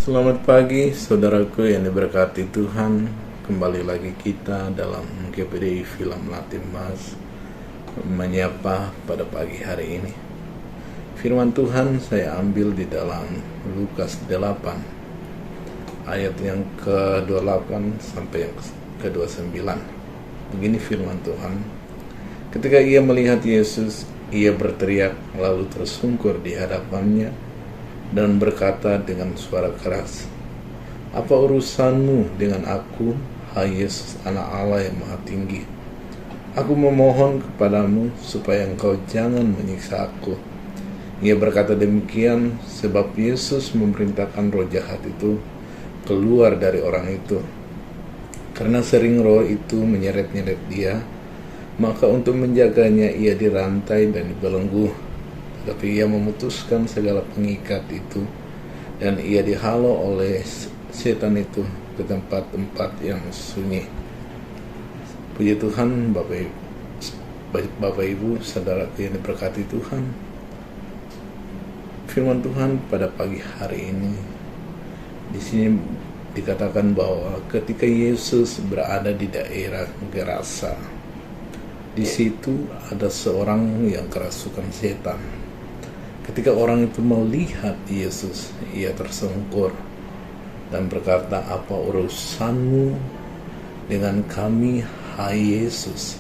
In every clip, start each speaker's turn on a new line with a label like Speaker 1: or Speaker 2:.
Speaker 1: Selamat pagi saudaraku yang diberkati Tuhan. Kembali lagi kita dalam GPDI Film Latin Mas menyapa pada pagi hari ini. Firman Tuhan saya ambil di dalam Lukas 8 ayat yang ke-28 sampai yang ke-29. Begini firman Tuhan. Ketika ia melihat Yesus, ia berteriak lalu tersungkur di hadapannya dan berkata dengan suara keras, "Apa urusanmu dengan aku, hai Yesus, anak Allah yang maha tinggi? Aku memohon kepadamu supaya engkau jangan menyiksa aku." Ia berkata demikian sebab Yesus memerintahkan roh jahat itu keluar dari orang itu. Karena sering roh itu menyeret-nyeret dia, maka untuk menjaganya ia dirantai dan dibelenggu. Tapi ia memutuskan segala pengikat itu, dan ia dihalau oleh setan itu ke tempat-tempat yang sunyi. Puji Tuhan, Bapak Ibu, saudara yang diberkati Tuhan. Firman Tuhan pada pagi hari ini di sini dikatakan bahwa ketika Yesus berada di daerah Gerasa, di situ ada seorang yang kerasukan setan. Ketika orang itu melihat Yesus, ia tersungkur dan berkata, "Apa urusanmu dengan kami, hai Yesus?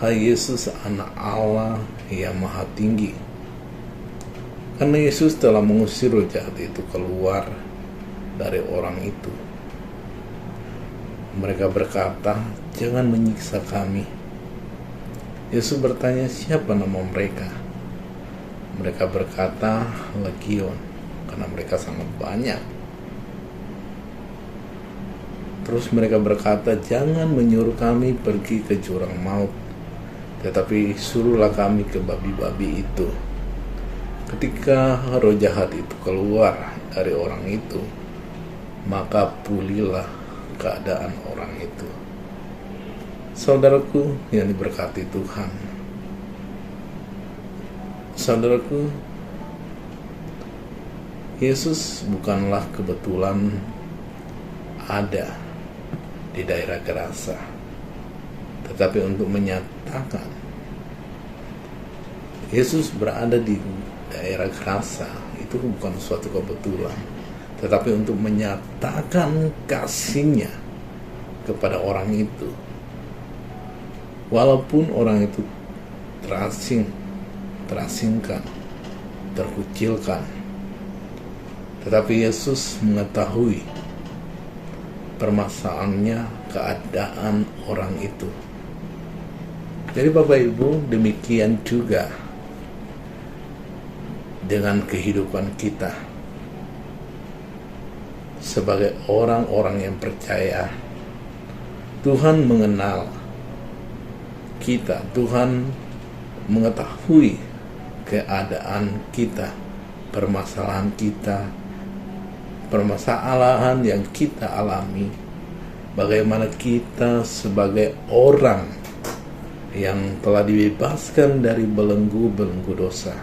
Speaker 1: Hai Yesus, anak Allah yang maha tinggi." Karena Yesus telah mengusir roh jahat itu keluar dari orang itu. Mereka berkata, "Jangan menyiksa kami." Yesus bertanya, "Siapa nama mereka?" Mereka berkata, "Legion," karena mereka sangat banyak. Terus mereka berkata, "Jangan menyuruh kami pergi ke jurang maut, tetapi suruhlah kami ke babi-babi itu." Ketika roh jahat itu keluar dari orang itu, maka pulihlah keadaan orang itu. Saudaraku yang diberkati Tuhan, saudaraku, Yesus bukanlah kebetulan ada di daerah Gerasa, tetapi untuk menyatakan Yesus berada di daerah Gerasa itu bukan suatu kebetulan, tetapi untuk menyatakan kasihnya kepada orang itu. Walaupun orang itu terasingkan, terkucilkan, tetapi Yesus mengetahui permasalahannya, keadaan orang itu. Jadi Bapak Ibu, demikian juga dengan kehidupan kita sebagai orang-orang yang percaya. Tuhan mengenal kita, Tuhan mengetahui keadaan kita, permasalahan kita, permasalahan yang kita alami, bagaimana kita sebagai orang yang telah dibebaskan dari belenggu-belenggu dosa.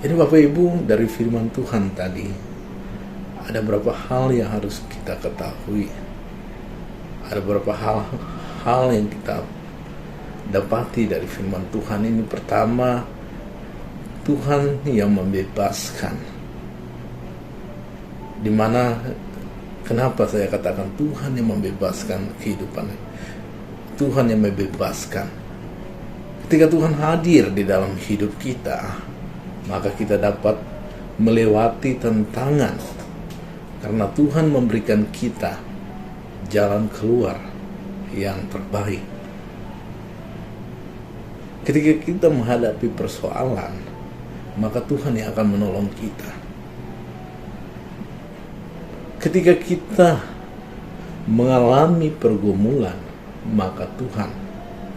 Speaker 1: Jadi Bapak Ibu, dari firman Tuhan tadi ada beberapa hal yang harus kita ketahui. Ada beberapa hal yang kita dapati dari firman Tuhan ini. Pertama, Tuhan yang membebaskan. Dimana, kenapa saya katakan Tuhan yang membebaskan kehidupan? Tuhan yang membebaskan. Ketika Tuhan hadir di dalam hidup kita, maka kita dapat melewati tantangan, karena Tuhan memberikan kita jalan keluar yang terbaik. Ketika kita menghadapi persoalan, maka Tuhan yang akan menolong kita. Ketika kita mengalami pergumulan, maka Tuhan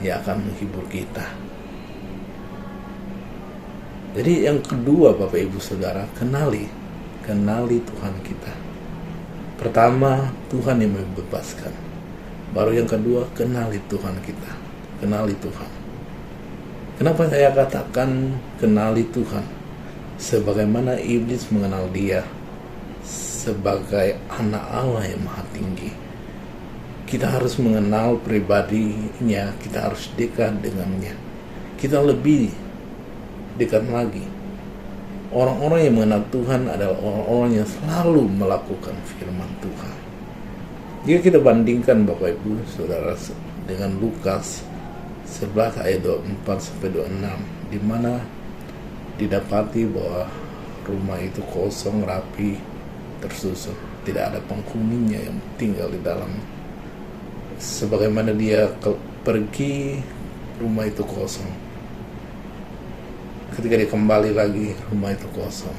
Speaker 1: yang akan menghibur kita. Jadi yang kedua Bapak Ibu Saudara, kenali Tuhan kita. Pertama, Tuhan yang membebaskan. Baru yang kedua, kenali Tuhan kita. Kenali Tuhan. Kenapa saya katakan kenali Tuhan? sebagaimana iblis mengenal dia sebagai anak Allah yang maha tinggi. Kita harus mengenal pribadinya, kita harus dekat dengannya, kita lebih dekat lagi. Orang-orang yang mengenal Tuhan adalah orang-orang yang selalu melakukan firman Tuhan. Jika kita bandingkan Bapak Ibu Saudara dengan Lukas 11 ayat 24-26, di mana didapati bahwa rumah itu kosong, rapi, tersusun, tidak ada penghuninya yang tinggal di dalam. Sebagaimana dia pergi, rumah itu kosong. Ketika dia kembali lagi, rumah itu kosong.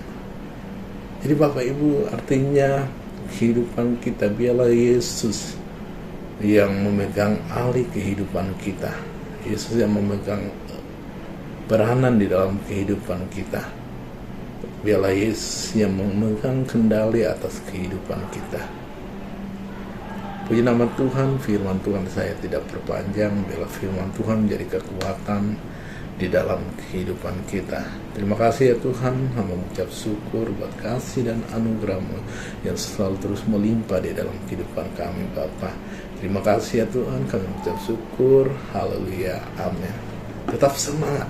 Speaker 1: Jadi Bapak Ibu, artinya kehidupan kita, biarlah Yesus yang memegang alih kehidupan kita. Yesus yang memegang peranan di dalam kehidupan kita. Biarlah Yesus yang memegang kendali atas kehidupan kita. Puji nama Tuhan, firman Tuhan saya tidak perpanjang. Biarlah firman Tuhan menjadi kekuatan di dalam kehidupan kita. Terima kasih ya Tuhan, hamba mengucap syukur buat kasih dan anugerah-Mu yang selalu terus melimpah di dalam kehidupan kami Bapa. Terima kasih ya Tuhan, kami mengucap syukur. Haleluya, amin. Tetap semangat.